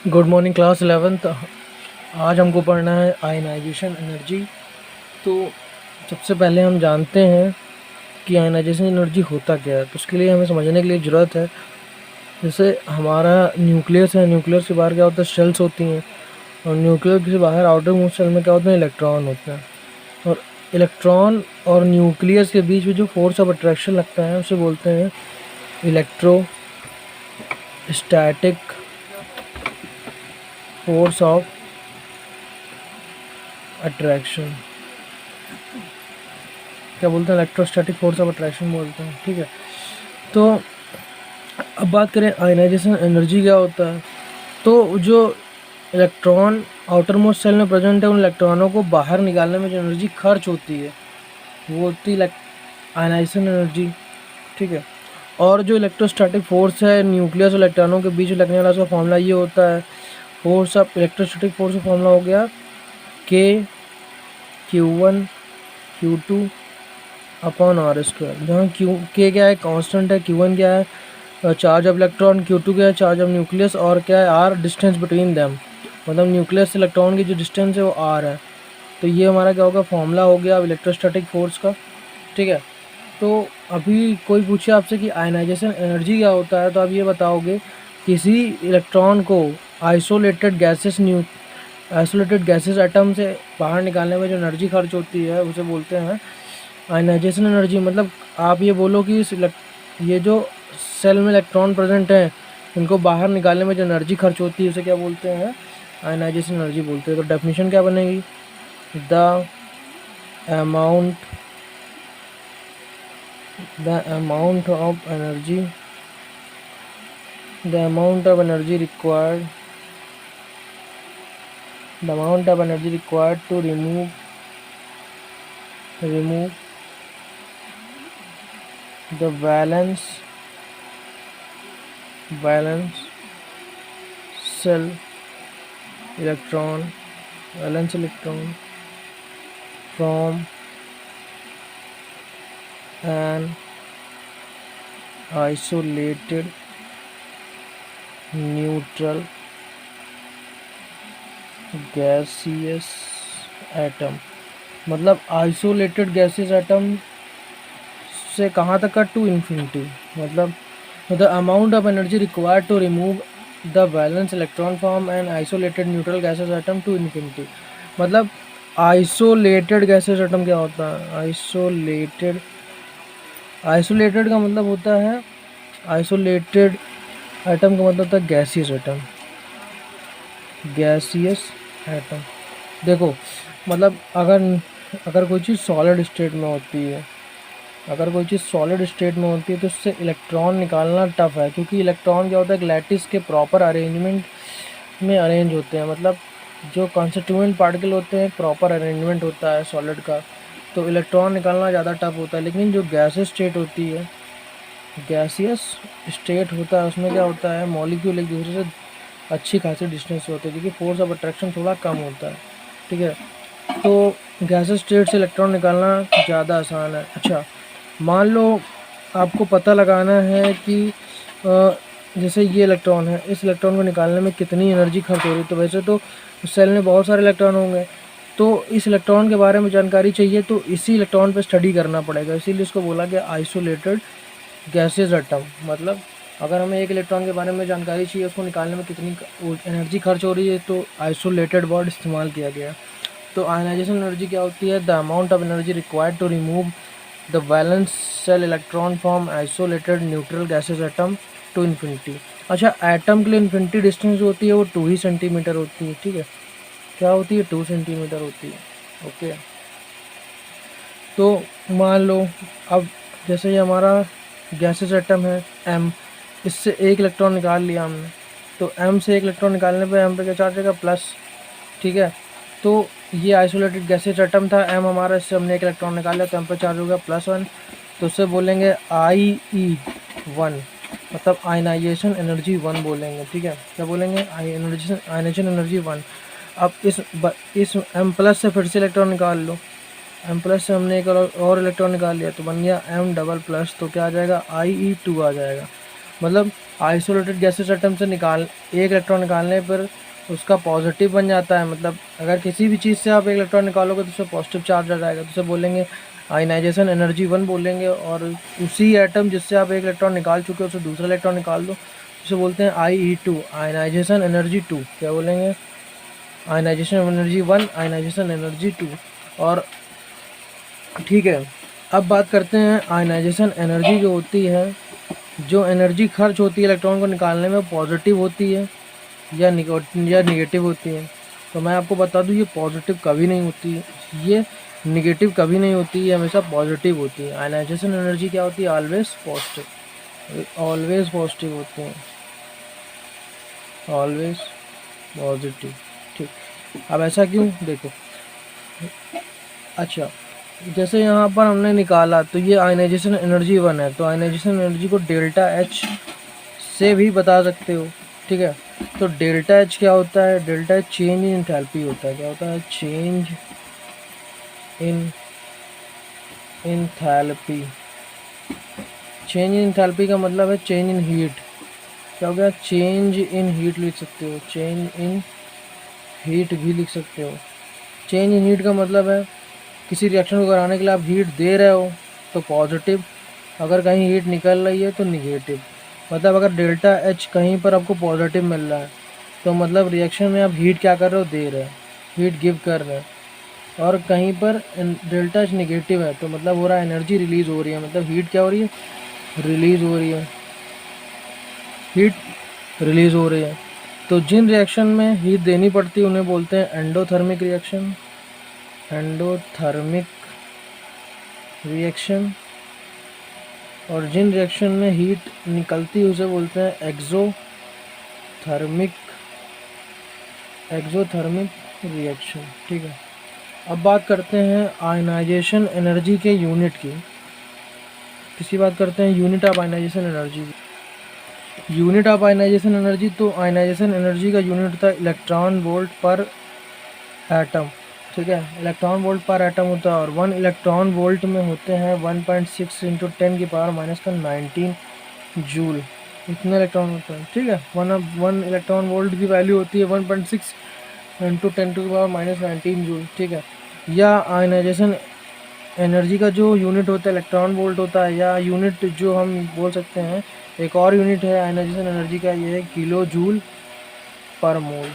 Good morning class 11th। आज हमको पढ़ना है आयनाइजेशन एनर्जी। तो सबसे पहले हम जानते हैं कि आयनाइजेशन एनर्जी होता क्या है। तो उसके लिए हमें समझने के लिए ज़रूरत है, जैसे हमारा न्यूक्लियस है, न्यूक्लियस के बाहर क्या होता है, सेल्स होती हैं, और न्यूक्लियस के बाहर आउटर मोस्ट सेल में क्या होते हैं, इलेक्ट्रॉन होते हैं। और इलेक्ट्रॉन और न्यूक्लियस के बीच में जो फोर्स ऑफ अट्रैक्शन लगता है उसे बोलते हैं इलेक्ट्रोस्टैटिक फोर्स ऑफ अट्रैक्शन। क्या बोलते हैं, इलेक्ट्रोस्टैटिक फोर्स ऑफ अट्रैक्शन बोलते हैं। ठीक है, तो अब बात करें आयनाइजेशन एनर्जी क्या होता है। तो जो इलेक्ट्रॉन आउटर मोस्ट सेल में प्रेजेंट है, उन इलेक्ट्रॉनों को बाहर निकालने में जो एनर्जी खर्च होती है वो होती है आयनाइजेशन एनर्जी। ठीक है, और जो इलेक्ट्रोस्टैटिक फोर्स है न्यूक्लियस और इलेक्ट्रॉनों के बीच लगने वाला, उसका फॉर्मूला ये होता है, फोर्स ऑफ इलेक्ट्रोस्टैटिक फोर्स का फॉर्मूला हो गया Q1 Q2 upon are square, जहाँ के क्या है, कांस्टेंट है, Q1 क्या है, चार्ज ऑफ इलेक्ट्रॉन, Q2 क्या है, चार्ज ऑफ न्यूक्लियस, और क्या है, आर डिस्टेंस बिटवीन देम, मतलब न्यूक्लियस से इलेक्ट्रॉन की जो डिस्टेंस है वो आर है। तो ये हमारा क्या होगा, फॉर्मूला हो गया इलेक्ट्रोस्टैटिक फोर्स का। ठीक है, तो अभी कोई पूछे आपसे कि आयनाइजेशन एनर्जी क्या होता है, तो आप ये बताओगे किसी इलेक्ट्रॉन को आइसोलेटेड गैसेस एटम से बाहर निकालने में जो एनर्जी खर्च होती है उसे बोलते हैं आयनाइजेशन एनर्जी। मतलब आप ये बोलो कि ये जो सेल में इलेक्ट्रॉन प्रेजेंट हैं इनको बाहर निकालने में जो एनर्जी खर्च होती है उसे क्या बोलते हैं, आयनाइजेशन एनर्जी बोलते हैं। तो डेफिनेशन क्या बनेगी, the amount of energy required to remove the valence electron from an isolated neutral gaseous atom। मतलब आइसोलेटेड गैसेस एटम से कहाँ तक का, टू इन्फिनिटी। मतलब the amount of energy required to remove the valence electron from an isolated neutral gaseous atom to infinity. मतलब isolated gaseous atom क्या होता है, आइसोलेटेड का मतलब होता है, आइसोलेटेड एटम का मतलब होता है गैसियस एटम। देखो, मतलब अगर कोई चीज़ सॉलिड स्टेट में होती है, तो उससे इलेक्ट्रॉन निकालना टफ है, क्योंकि इलेक्ट्रॉन क्या होता है, लैटिस के प्रॉपर अरेंजमेंट में अरेंज होते हैं। मतलब जो कॉन्स्टिट्यूएंट पार्टिकल होते हैं प्रॉपर अरेंजमेंट होता है सॉलिड का, तो इलेक्ट्रॉन निकालना ज़्यादा टफ होता है। लेकिन जो गैसियस स्टेट होता है उसमें क्या होता है, मॉलिक्यूल एक दूसरे से अच्छी खासी डिस्टेंस होती है, क्योंकि फोर्स ऑफ अट्रैक्शन थोड़ा कम होता है। ठीक है, तो गैसेस स्टेट से इलेक्ट्रॉन निकालना ज़्यादा आसान है। अच्छा, मान लो आपको पता लगाना है कि जैसे ये इलेक्ट्रॉन है, इस इलेक्ट्रॉन को निकालने में कितनी एनर्जी खर्च हो रही है। तो वैसे तो सेल में बहुत सारे इलेक्ट्रॉन होंगे, तो इस इलेक्ट्रॉन के बारे में जानकारी चाहिए तो इसी इलेक्ट्रॉन पर स्टडी करना पड़ेगा, इसीलिए इसको बोला गया आइसोलेटेड गैसेस एटम। मतलब अगर हमें एक इलेक्ट्रॉन के बारे में जानकारी चाहिए, उसको निकालने में कितनी एनर्जी खर्च हो रही है, तो आइसोलेटेड वर्ड इस्तेमाल किया गया। तो आयनाइजेशन एनर्जी क्या होती है, the amount of energy required to remove the valence cell electron from isolated neutral gaseous atom to infinity. अच्छा, एटम के लिए इन्फिनिटी डिस्टेंस जो होती है वो 2 ही सेंटीमीटर होती है। ठीक है, क्या होती है, 2 सेंटीमीटर होती है। ओके, तो मान लो अब जैसे ये हमारा गैसेस एटम है M, इससे एक इलेक्ट्रॉन निकाल लिया हमने, तो M से एक इलेक्ट्रॉन निकालने पे M पे क्या चार्ज आएगा, प्लस। ठीक है, तो ये आइसोलेटेड गैसेस एटम था M हमारा, इससे हमने एक इलेक्ट्रॉन निकाल लिया तो M पे चार्ज होगा +1, तो उससे बोलेंगे IE1, मतलब आयनाइजेशन एनर्जी 1 बोलेंगे। ठीक है, क्या बोलेंगे, आयनाइजेशन एनर्जी 1। अब इस M+ से फिर से इलेक्ट्रॉन निकाल लो, M+ से हमने एक और इलेक्ट्रॉन निकाल लिया तो बन गया M++, तो क्या आ जाएगा, IE2 आ जाएगा। मतलब आइसोलेटेड गैसेस एटम से एक इलेक्ट्रॉन निकालने पर उसका पॉजिटिव बन जाता है। मतलब अगर किसी भी चीज़ से आप एक इलेक्ट्रॉन निकालोगे तो उसमें पॉजिटिव चार्ज आ जाएगा, तो उसे बोलेंगे आयनाइजेशन एनर्जी 1 बोलेंगे। और उसी एटम जिससे आप एक इलेक्ट्रॉन निकाल चुके हो उससे दूसरा इलेक्ट्रॉन निकाल दो, उसे बोलते हैं IE2, आयनाइजेशन एनर्जी 2। क्या बोलेंगे? Ionization energy 1, ionization energy 2। और ठीक है, अब बात करते हैं आयनाइजेशन एनर्जी जो होती है, जो एनर्जी खर्च होती है इलेक्ट्रॉन को निकालने में, पॉजिटिव होती है या निगेटिव होती है। तो मैं आपको बता दूं, ये पॉजिटिव कभी नहीं होती है, ये निगेटिव कभी नहीं होती है, हमेशा पॉजिटिव होती है। आयनाइजेशन एनर्जी क्या होती है? ऑलवेज पॉजिटिव, ऑलवेज पॉजिटिव होती है, ऑलवेज पॉजिटिव। ठीक, अब ऐसा क्यों? देखो, अच्छा, जैसे यहाँ पर हमने निकाला तो ये आयनाइजेशन एनर्जी 1 है, तो आयनाइजेशन एनर्जी को डेल्टा H से भी बता सकते हो। ठीक है, तो डेल्टा H क्या होता है? Delta H change in enthalpy होता है। क्या होता है? Change in enthalpy. Change in enthalpy का मतलब है चेंज इन हीट। क्या हो गया? चेंज इन हीट लिख सकते हो, चेंज इन हीट भी लिख सकते हो। चेंज इन हीट का मतलब है किसी रिएक्शन को कराने के लिए आप हीट दे रहे हो तो पॉजिटिव, अगर कहीं हीट निकल रही है तो निगेटिव। मतलब अगर डेल्टा H कहीं पर आपको पॉजिटिव मिल रहा है तो मतलब रिएक्शन में आप हीट क्या कर रहे हो? दे रहे हैं, हीट गिव कर रहे हैं। और कहीं पर डेल्टा H निगेटिव है तो मतलब हो रहा है एनर्जी रिलीज़ हो रही है, मतलब हीट क्या हो रही है? रिलीज़ हो रही है, हीट रिलीज़ हो रही है। तो जिन रिएक्शन में हीट देनी पड़ती है उन्हें बोलते हैं एंडोथर्मिक रिएक्शन, एंडोथर्मिक रिएक्शन। और जिन रिएक्शन में हीट निकलती है उसे बोलते हैं एक्सोथर्मिक रिएक्शन। ठीक है, अब बात करते हैं आयनाइजेशन एनर्जी के यूनिट की। किसी बात करते हैं unit of ionization energy. Unit of ionization energy, तो आयनाइजेशन एनर्जी का यूनिट होता है इलेक्ट्रॉन वोल्ट पर एटम। ठीक है, इलेक्ट्रॉन वोल्ट पर एटम होता है और 1 इलेक्ट्रॉन वोल्ट में होते हैं 1.6 × 10⁻⁻19 जूल, इतने इलेक्ट्रॉन होते हैं। ठीक है, 1 इलेक्ट्रॉन वोल्ट की वैल्यू होती है 1.6 × 10⁻⁻19 जूल। ठीक है, या आयनाइजेशन एनर्जी का जो यूनिट होता है इलेक्ट्रॉन वोल्ट होता है, या यूनिट जो हम बोल सकते हैं एक और यूनिट है आयनाइजेशन एनर्जी का, ये है किलो जूल पर मोल।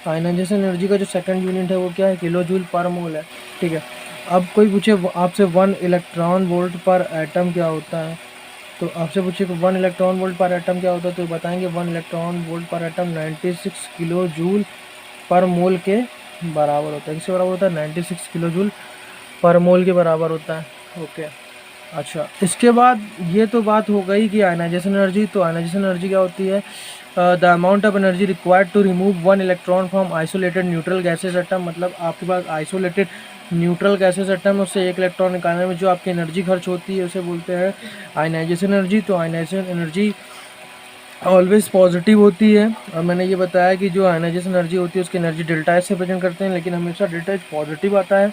आयनाइजेशन एनर्जी का जो सेकंड यूनिट है वो क्या है? किलो जूल पर मोल है। ठीक है, अब कोई पूछे आपसे 1 इलेक्ट्रॉन वोल्ट पर एटम क्या होता है, तो आपसे पूछे 1 इलेक्ट्रॉन वोल्ट पर एटम क्या होता है, तो बताएंगे 1 इलेक्ट्रॉन वोल्ट पर एटम 96 किलो जूल पर मोल के बराबर होता है। किसके बराबर होता है? 96 किलो जूल पर मोल के बराबर होता है। ओके, अच्छा, इसके बाद ये तो बात हो गई कि आयनाइजेशन एनर्जी। तो आयनाइजेशन एनर्जी क्या होती है? The amount of energy required to remove 1 electron from isolated neutral gaseous atom. मतलब आपके पास आइसोलेटेड न्यूट्रल गैसेस एटम, उससे एक इलेक्ट्रॉन निकालने में जो आपकी एनर्जी खर्च होती है उसे बोलते हैं आयनाइजेशन एनर्जी। तो आयनाइजेशन एनर्जी ऑलवेज पॉजिटिव होती है। और मैंने ये बताया कि जो आयनाइजेशन एनर्जी होती है उसकी एनर्जी डेल्टा एच से प्रेजेंट करते हैं, लेकिन हमेशा डेल्टा एच पॉजिटिव आता है।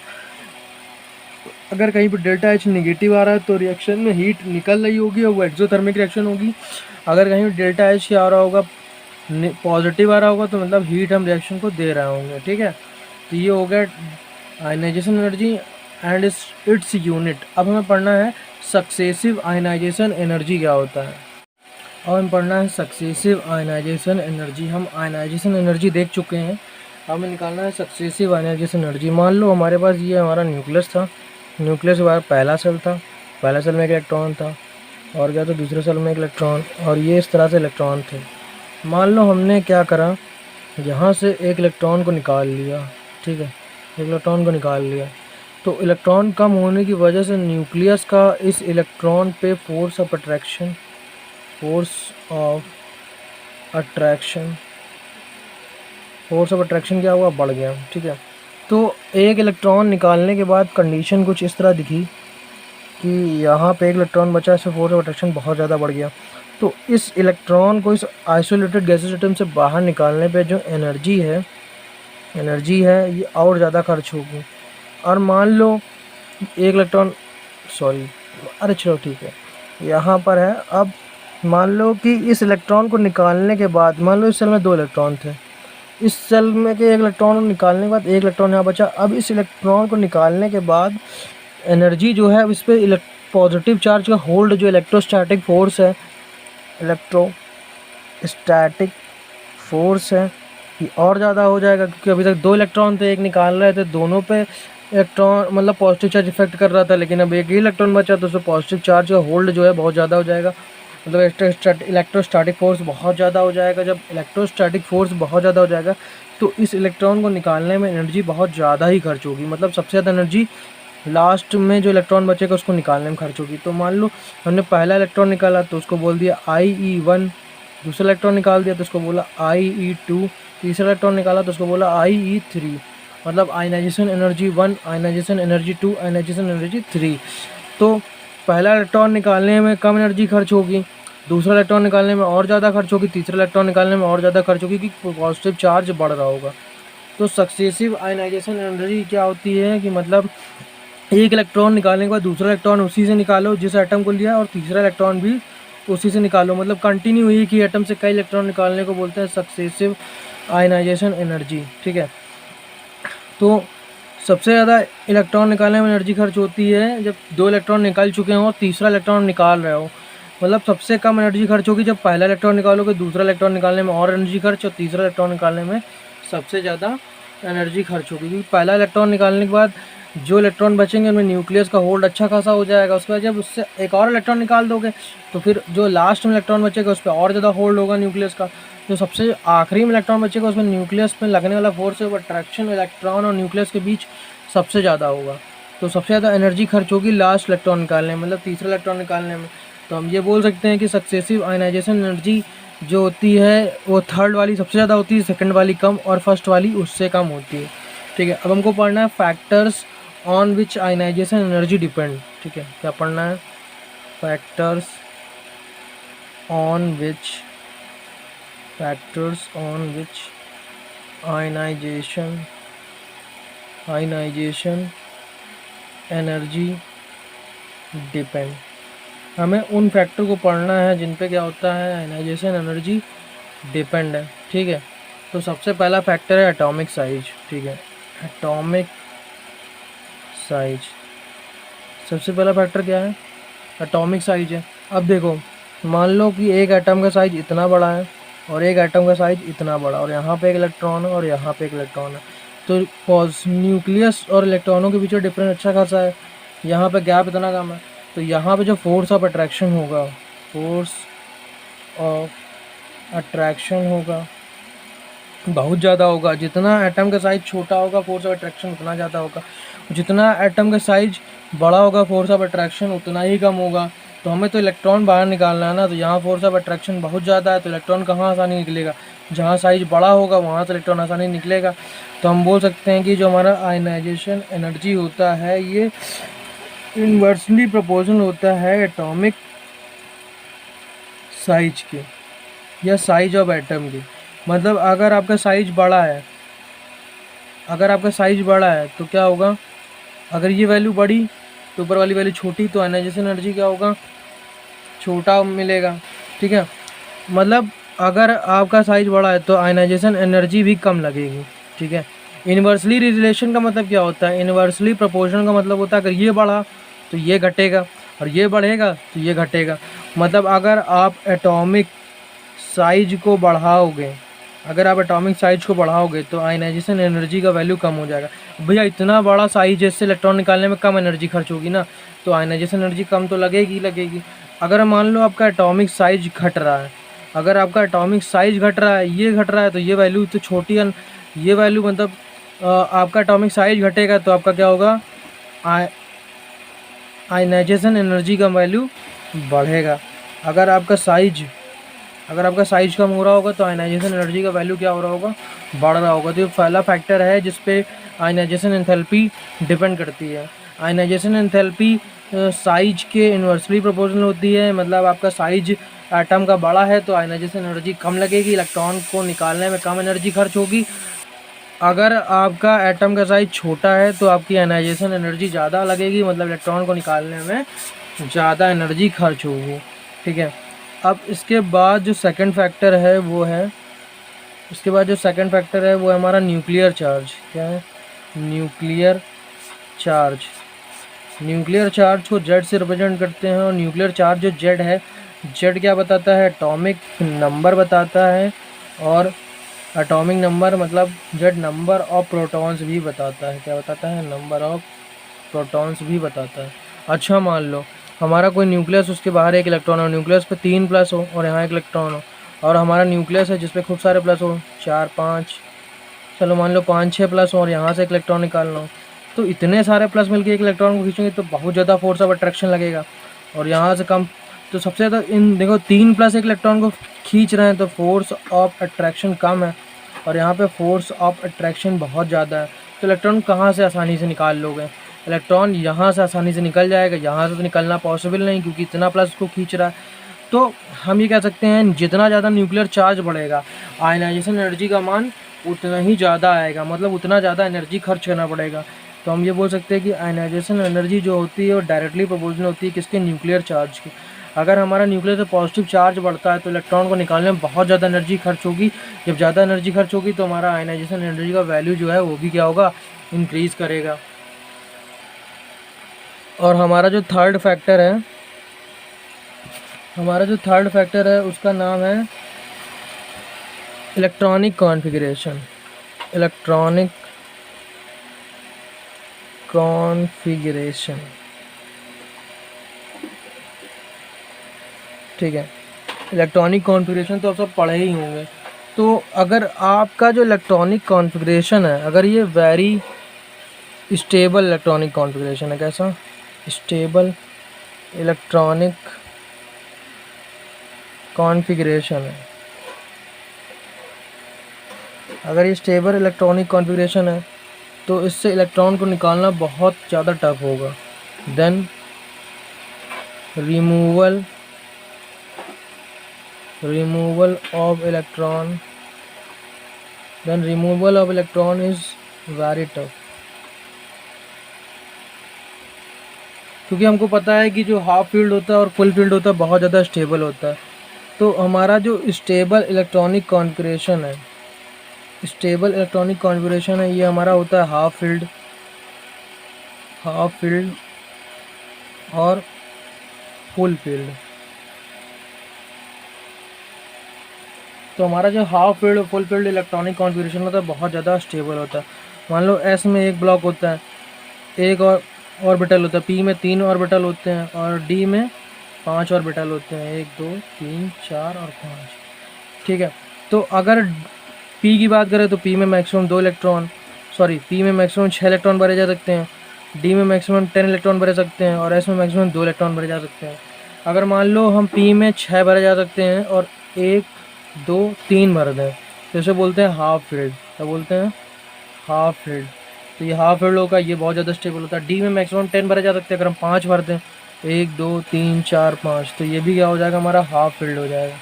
अगर कहीं पर डेल्टा एच निगेटिव आ रहा है तो रिएक्शन में हीट निकल रही होगी और वो एक्सोथर्मिक रिएक्शन होगी। अगर कहीं डेल्टा एच क्या आ रहा होगा? पॉजिटिव आ रहा होगा, तो मतलब हीट हम रिएक्शन को दे रहे होंगे। ठीक है, तो ये हो गया ionization energy and its unit. अब हमें पढ़ना है सक्सेसिव आयनाइजेशन एनर्जी क्या होता है। अब हमें पढ़ना है सक्सेसिव आयनाइजेशन एनर्जी। हम आयनाइजेशन एनर्जी देख चुके हैं, हमें निकालना है सक्सेसिव आयनाइजेशन एनर्जी। मान लो हमारे पास ये हमारा न्यूक्लियस था, न्यूक्लियस के बाद पहला सेल था, पहला सेल में एक इलेक्ट्रॉन था, और क्या तो दूसरे सेल में एक इलेक्ट्रॉन, और ये इस तरह से इलेक्ट्रॉन थे। मान लो हमने क्या करा, यहाँ से एक इलेक्ट्रॉन को निकाल लिया। ठीक है, एक इलेक्ट्रॉन को निकाल लिया, तो इलेक्ट्रॉन कम होने की वजह से न्यूक्लियस का इस इलेक्ट्रॉन पे फोर्स ऑफ अट्रैक्शन क्या हुआ? बढ़ गया। ठीक है, तो एक इलेक्ट्रॉन निकालने के बाद कंडीशन कुछ इस तरह दिखी कि यहाँ पे एक इलेक्ट्रॉन बचा, इससे फोर्स ऑफ अट्रैक्शन बहुत ज़्यादा बढ़ गया। तो इस इलेक्ट्रॉन को इस आइसोलेटेड गैसेस एटम से बाहर निकालने पे जो एनर्जी है ये और ज़्यादा खर्च होगी। और मान लो एक इलेक्ट्रॉन, चलो ठीक है, यहाँ पर है अब मान लो कि इस इलेक्ट्रॉन को निकालने के बाद, मान लो इस सेल में 2 इलेक्ट्रॉन थे, इस सेल में के एक इलेक्ट्रॉन को निकालने के बाद एक इलेक्ट्रॉन यहाँ बचा। अब इस इलेक्ट्रॉन को निकालने के बाद एनर्जी जो है इस पर पॉजिटिव चार्ज का होल्ड जो इलेक्ट्रोस्टैटिक फोर्स है, इलेक्ट्रोस्टैटिक फोर्स है, ये और ज़्यादा हो जाएगा, क्योंकि अभी तक 2 इलेक्ट्रॉन थे, एक निकाल रहे थे, दोनों पे इलेक्ट्रॉन मतलब पॉजिटिव चार्ज इफेक्ट कर रहा था, लेकिन अब एक ही इलेक्ट्रॉन बचा तो उसमें पॉजिटिव चार्ज का होल्ड जो है बहुत ज़्यादा हो जाएगा, मतलब इलेक्ट्रोस्टैटिक फोर्स बहुत ज़्यादा हो जाएगा। जब इलेक्ट्रोस्टैटिक फोर्स बहुत ज़्यादा हो जाएगा तो इस इलेक्ट्रॉन को निकालने में एनर्जी बहुत ज़्यादा ही खर्च होगी, मतलब सबसे ज़्यादा एनर्जी लास्ट में जो इलेक्ट्रॉन बचेगा उसको निकालने में खर्च होगी। तो मान लो हमने पहला इलेक्ट्रॉन निकाला तो उसको बोल दिया IE1, दूसरा इलेक्ट्रॉन निकाल दिया तो उसको बोला IE2, तीसरा इलेक्ट्रॉन निकाला तो उसको बोला IE3, मतलब ionization energy 1, ionization energy 2, ionization energy 3। तो पहला इलेक्ट्रॉन निकालने में कम एनर्जी खर्च होगी, दूसरा इलेक्ट्रॉन निकालने में और ज़्यादा खर्च होगी, तीसरा इलेक्ट्रॉन निकालने में और ज़्यादा खर्च होगी, क्योंकि पॉजिटिव चार्ज बढ़ रहा होगा। तो सक्सेसिव आयनाइजेशन एनर्जी क्या होती है कि मतलब एक इलेक्ट्रॉन निकालने के बाद दूसरा इलेक्ट्रॉन उसी से निकालो जिस एटम को लिया, और तीसरा इलेक्ट्रॉन भी उसी से निकालो, मतलब कंटिन्यू एक ही एटम से कई इलेक्ट्रॉन निकालने को बोलते हैं सक्सेसिव आयनाइजेशन एनर्जी। ठीक है, तो सबसे ज़्यादा इलेक्ट्रॉन निकालने में एनर्जी खर्च होती है जब 2 इलेक्ट्रॉन निकाल चुके हों और तीसरा इलेक्ट्रॉन निकाल रहे हो, मतलब सबसे कम एनर्जी खर्च होगी जब पहला इलेक्ट्रॉन निकालोगे, दूसरा इलेक्ट्रॉन निकालने में और एनर्जी खर्च, और तीसरा इलेक्ट्रॉन निकालने में सबसे ज़्यादा एनर्जी खर्च होगी, क्योंकि पहला इलेक्ट्रॉन निकालने के बाद जो इलेक्ट्रॉन बचेंगे उनमें न्यूक्लियस का होल्ड अच्छा खासा हो जाएगा। उसके बाद जब उससे एक और इलेक्ट्रॉन निकाल दोगे तो फिर जो लास्ट में इलेक्ट्रॉन बचेगा उस पर और ज़्यादा होल्ड होगा न्यूक्लियस का। जो सबसे आखिरी में इलेक्ट्रॉन बचेगा उसमें न्यूक्लियस में लगने वाला फोर्स है वो अट्रैक्शन इलेक्ट्रॉन और न्यूक्लियस के बीच सबसे ज़्यादा होगा। तो सबसे ज़्यादा एनर्जी खर्च होगी लास्ट इलेक्ट्रॉन निकालने में, मतलब तीसरा इलेक्ट्रॉन निकालने में। तो हम ये बोल सकते हैं कि सक्सेसिव आयनाइजेशन एनर्जी जो होती है वो थर्ड वाली सबसे ज़्यादा होती है, सेकंड वाली कम, और फर्स्ट वाली उससे कम होती है। ठीक है, अब हमको पढ़ना है factors on which ionization energy depend. ठीक है, क्या पढ़ना है? Factors on which ionization energy depend. हमें उन फैक्टर को पढ़ना है जिन पे क्या होता है, आयनाइजेशन एनर्जी डिपेंड है। ठीक है, तो सबसे पहला फैक्टर है एटॉमिक साइज। ठीक है, एटॉमिक साइज सबसे पहला फैक्टर क्या है? एटॉमिक साइज है। अब देखो, मान लो कि एक एटम का साइज इतना बड़ा है और एक एटम का साइज इतना बड़ा, और यहाँ पे एक इलेक्ट्रॉन है और यहाँ पे एक इलेक्ट्रॉन है, तो न्यूक्लियस और इलेक्ट्रॉनों के बीच डिफरेंस अच्छा खासा है, यहाँ पे गैप इतना कम है, तो यहाँ पे जो फोर्स ऑफ अट्रैक्शन होगा बहुत ज़्यादा होगा। जितना एटम का साइज़ छोटा होगा फोर्स ऑफ अट्रैक्शन उतना ज़्यादा होगा, जितना एटम का साइज़ बड़ा होगा फोर्स ऑफ अट्रैक्शन उतना ही कम होगा। तो हमें तो इलेक्ट्रॉन बाहर निकालना है ना, तो यहाँ फोर्स ऑफ अट्रैक्शन बहुत ज़्यादा है, तो इलेक्ट्रॉन कहाँ आसानी निकलेगा? जहाँ साइज़ बड़ा होगा वहाँ से इलेक्ट्रॉन आसानी निकलेगा। तो हम बोल सकते हैं कि जो हमारा आयनाइजेशन एनर्जी होता है ये इन्वर्सली प्रोपोर्शनल होता है एटॉमिक साइज के, या साइज ऑफ एटम के। मतलब अगर आपका साइज बड़ा है तो क्या होगा? अगर ये वैल्यू बड़ी तो ऊपर वाली वैल्यू छोटी, तो आयनाइजेशन एनर्जी क्या होगा? छोटा मिलेगा। ठीक है, मतलब अगर आपका साइज बड़ा है तो आयनाइजेशन एनर्जी भी कम लगेगी। ठीक है, इन्वर्सली रिलेशन का मतलब क्या होता है? इन्वर्सली प्रोपोर्शनल का मतलब होता है अगर ये बढ़ा तो ये घटेगा, और ये बढ़ेगा तो ये घटेगा। मतलब अगर आप एटॉमिक साइज को बढ़ाओगे तो आयनाइजेशन एनर्जी का वैल्यू कम हो जाएगा। भैया इतना बड़ा साइज जैसे इलेक्ट्रॉन निकालने में कम एनर्जी खर्च होगी ना, तो आयनाइजेशन एनर्जी कम तो लगेगी। अगर मान लो आपका एटॉमिक साइज घट रहा है, ये घट रहा है तो ये वैल्यू तो छोटी है, ये वैल्यू मतलब आपका एटॉमिक साइज घटेगा तो आपका क्या होगा? आयनाइजेशन एनर्जी का वैल्यू बढ़ेगा। अगर आपका साइज कम हो रहा होगा तो आयनाइजेशन एनर्जी का वैल्यू क्या हो रहा होगा? बढ़ रहा होगा। तो ये पहला फैक्टर है जिस पे आयनाइजेशन एंथैल्पी डिपेंड करती है। आयनाइजेशन एंथैल्पी साइज के इन्वर्सली प्रोपोर्शनल होती है, मतलब आपका साइज एटम का बड़ा है तो आयनाइजेशन एनर्जी कम लगेगी, इलेक्ट्रॉन को निकालने में कम एनर्जी खर्च होगी। अगर आपका एटम का साइज छोटा है तो आपकी आयनाइजेशन एनर्जी ज़्यादा लगेगी, मतलब इलेक्ट्रॉन को निकालने में ज़्यादा एनर्जी खर्च होगी। ठीक है, अब इसके बाद जो सेकंड फैक्टर है वो है, इसके बाद जो सेकंड फैक्टर है वो है हमारा न्यूक्लियर चार्ज। क्या है? Nuclear charge. न्यूक्लियर चार्ज को जेड से रिप्रेजेंट करते हैं, और न्यूक्लियर चार्ज जो जेड है, जेड क्या बताता है? एटॉमिक नंबर बताता है, और एटॉमिक नंबर मतलब जेड नंबर ऑफ प्रोटॉन्स भी बताता है। क्या बताता है? नंबर ऑफ प्रोटॉन्स भी बताता है। अच्छा, मान लो हमारा कोई न्यूक्लियस, उसके बाहर एक इलेक्ट्रॉन हो, न्यूक्लियस पे 3 प्लस हो और यहाँ एक इलेक्ट्रॉन हो, और हमारा न्यूक्लियस है जिसपे खूब सारे प्लस हो, 4 5, चलो मान लो 5 6 प्लस हो, और यहाँ से एक इलेक्ट्रॉन निकालना हो, तो इतने सारे प्लस मिलकर एक इलेक्ट्रॉन को खींचेंगे तो बहुत ज़्यादा फोर्स ऑफ अट्रैक्शन लगेगा। और यहाँ से कम, तो सबसे ज़्यादा इन देखो 3 प्लस एक इलेक्ट्रॉन को खींच रहे हैं तो फोर्स ऑफ अट्रैक्शन कम है, और यहाँ पे फोर्स ऑफ अट्रैक्शन बहुत ज़्यादा है। तो इलेक्ट्रॉन कहाँ से आसानी से निकाल लोगे? इलेक्ट्रॉन यहाँ से आसानी से निकल जाएगा, यहाँ से तो निकलना पॉसिबल नहीं क्योंकि इतना प्लस को खींच रहा है। तो हम ये कह सकते हैं जितना ज़्यादा न्यूक्लियर चार्ज बढ़ेगा, आयनाइजेशन एनर्जी का मान उतना ही ज़्यादा आएगा, मतलब उतना ज़्यादा एनर्जी खर्च करना पड़ेगा। तो हम ये बोल सकते हैं कि आयनाइजेशन एनर्जी जो होती है वो डायरेक्टली प्रोपोर्शनल होती है किसके? न्यूक्लियर चार्ज की। अगर हमारा न्यूक्लियर से पॉजिटिव चार्ज बढ़ता है तो इलेक्ट्रॉन को निकालने में बहुत ज़्यादा एनर्जी खर्च होगी। जब ज़्यादा एनर्जी खर्च होगी तो हमारा आयनाइजेशन एनर्जी का वैल्यू जो है वो भी क्या होगा? इंक्रीज़ करेगा। और हमारा जो थर्ड फैक्टर है उसका नाम है इलेक्ट्रॉनिक कॉन्फ़िगरेशन। इलेक्ट्रॉनिक कॉन्फ़िगरेशन, ठीक है। इलेक्ट्रॉनिक कॉन्फ़िगरेशन तो आप सब पढ़े ही होंगे। तो अगर आपका जो इलेक्ट्रॉनिक कॉन्फ़िगरेशन है, अगर ये वेरी स्टेबल इलेक्ट्रॉनिक कॉन्फ़िगरेशन है, कैसा? स्टेबल इलेक्ट्रॉनिक कॉन्फ़िगरेशन है, अगर ये स्टेबल इलेक्ट्रॉनिक कॉन्फ़िगरेशन है तो इससे इलेक्ट्रॉन को निकालना बहुत ज़्यादा टफ होगा। Then removal of electron is very tough, क्योंकि हमको पता है कि जो हाफ फील्ड होता है और फुल फील्ड होता है बहुत ज़्यादा स्टेबल होता है। तो हमारा जो स्टेबल इलेक्ट्रॉनिक कॉन्फ़िगरेशन है, ये हमारा होता है हाफ फील्ड और फुल फील्ड। तो हमारा जो हाफ फील्ड और फुल फील्ड इलेक्ट्रॉनिक कॉन्फ़िगरेशन होता है बहुत ज़्यादा स्टेबल होता है। मान लो एस में एक ब्लॉक होता है, एक और ऑर्बिटल होता है, पी में 3 ऑर्बिटल होते हैं, और डी में 5 ऑर्बिटल होते हैं, 1 2 3 4 और 5, ठीक है। तो अगर पी की बात करें तो पी में मैक्सिमम 6 इलेक्ट्रॉन भरे जा सकते हैं, डी में मैक्सिमम 10 इलेक्ट्रॉन भरे सकते हैं, और एस में मैक्सिमम 2 इलेक्ट्रॉन भरे जा सकते हैं। अगर मान लो हम पी में 6 भरे जा सकते हैं और 1 2 3 भर दें तो इसे बोलते हैं हाफ फील्ड। क्या बोलते हैं? Half field. तो ये हाफ फील्ड होगा, ये बहुत ज़्यादा स्टेबल होता है। डी में मैक्सिमम 10 भरे जा सकते हैं, अगर हम 5 भर दें 1 2 3 4 5, तो ये भी क्या हो जाएगा? हमारा हाफ फील्ड हो जाएगा।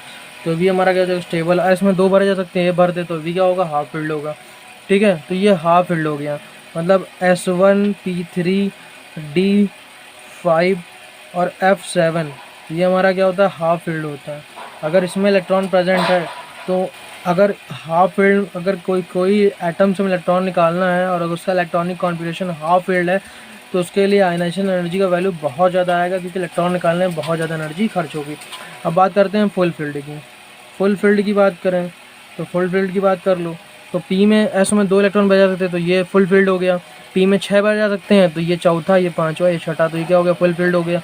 तो भी हमारा क्या हो जाएगा? स्टेबल। इसमें 2 भरे जा सकते हैं, ये भर दे तो भी क्या होगा? हाफ फील्ड होगा, ठीक है। तो ये हाफ फील्ड हो गया, मतलब S1 P3 D5 और F7, ये हमारा क्या होता है? हाफ फील्ड होता है। अगर इसमें इलेक्ट्रॉन प्रेजेंट है तो अगर हाफ फील्ड, अगर कोई एटम से इलेक्ट्रॉन निकालना है और अगर उसका इलेक्ट्रॉनिक कॉन्फ़िगरेशन हाफ फील्ड है तो उसके लिए आयनाइजेशन एनर्जी का वैल्यू बहुत ज़्यादा आएगा, क्योंकि इलेक्ट्रॉन निकालने में बहुत ज़्यादा एनर्जी खर्च होगी। अब बात करते हैं फुल फील्ड की। फुल फील्ड की बात करें तो फुल फील्ड की बात कर लो तो पी में एस में 2 इलेक्ट्रॉन भरे जा सकते हैं, तो ये फुल फील्ड हो गया। पी में 6 भरे जा सकते हैं, तो ये चौथा, ये पाँचवा, ये छठा, तो ये क्या हो गया? फुल फील्ड हो गया।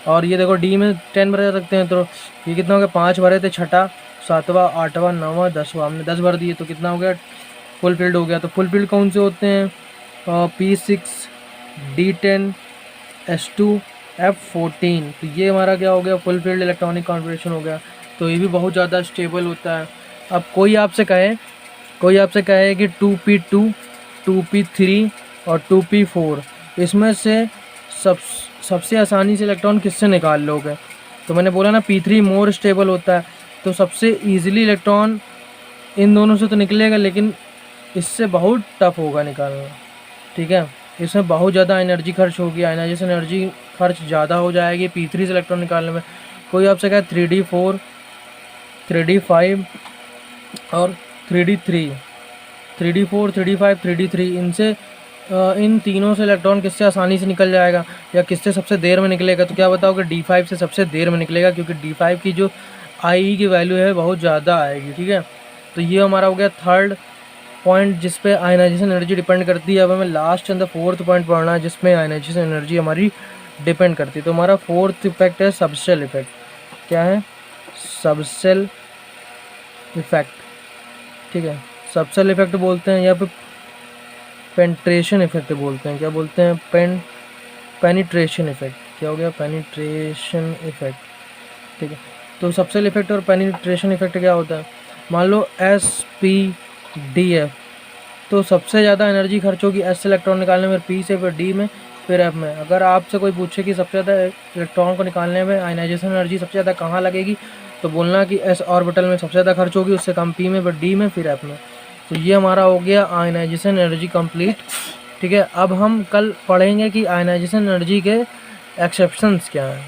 और ये देखो डी में 10 भरे जा सकते हैं, तो ये कितना हो गया? 5 भरे थे, छठा, सातवां, आठवां, नौवां, 10वां, हमने 10 भर दिए तो कितना हो गया? फुल फील्ड हो गया। तो फुल फील्ड कौन से होते हैं? P6 D10 S2 F14, तो ये हमारा क्या हो गया? फुल फील्ड इलेक्ट्रॉनिक कॉन्फ़िगरेशन हो गया। तो ये भी बहुत ज़्यादा स्टेबल होता है। अब कोई आपसे कहे कि 2p2 2p3 और 2p4, इसमें से सबसे आसानी से इलेक्ट्रॉन किससे निकाल लोगे? तो मैंने बोला ना P3 मोर स्टेबल होता है, तो सबसे ईजिली इलेक्ट्रॉन इन दोनों से तो निकलेगा, लेकिन इससे बहुत टफ होगा निकालना, ठीक है। इसमें बहुत ज़्यादा एनर्जी खर्च होगी, आयनाइजेशन एनर्जी खर्च ज़्यादा हो जाएगी P3 से इलेक्ट्रॉन निकालने में। कोई आपसे कहे 3D4 3D5 और 3D3, 3D4, 3D5, 3D3, इनसे इन तीनों से इलेक्ट्रॉन किससे आसानी से निकल जाएगा या किससे सबसे देर में निकलेगा? तो क्या बताओगे? D5 से सबसे देर में निकलेगा, क्योंकि D5 की जो IE की वैल्यू है बहुत ज़्यादा आएगी। ठीक है, तो ये हमारा हो गया थर्ड पॉइंट जिस पे आयनाइजेशन एनर्जी डिपेंड करती है। अब हमें last and the fourth point पढ़ना है जिसमें आयनाइजेशन एनर्जी हमारी डिपेंड करती है। तो हमारा फोर्थ इफेक्ट है सबसेल इफेक्ट। क्या है? Subshell effect. ठीक है, सबसेल इफेक्ट बोलते हैं या फिर पेनिट्रेशन इफेक्ट बोलते हैं। क्या बोलते हैं? Penetration effect. क्या हो गया? Penetration effect. ठीक है, तो सबसेल इफेक्ट और पेनिट्रेशन इफेक्ट क्या होता है? मान लो SPDF, तो सबसे ज़्यादा एनर्जी खर्च होगी S से इलेक्ट्रॉन निकालने में, P से, फिर D में, फिर F में। अगर आपसे कोई पूछे कि सबसे ज़्यादा इलेक्ट्रॉन को निकालने में आयनाइजेशन एनर्जी सबसे ज़्यादा कहाँ लगेगी, तो बोलना कि S ऑर्बिटल में सबसे ज़्यादा खर्च होगी, उससे कम P में, फिर D में, फिर F में। तो ये हमारा हो गया आयनाइजेशन एनर्जी कंप्लीट। ठीक है, अब हम कल पढ़ेंगे कि आयनाइजेशन एनर्जी के एक्सेप्शंस क्या हैं।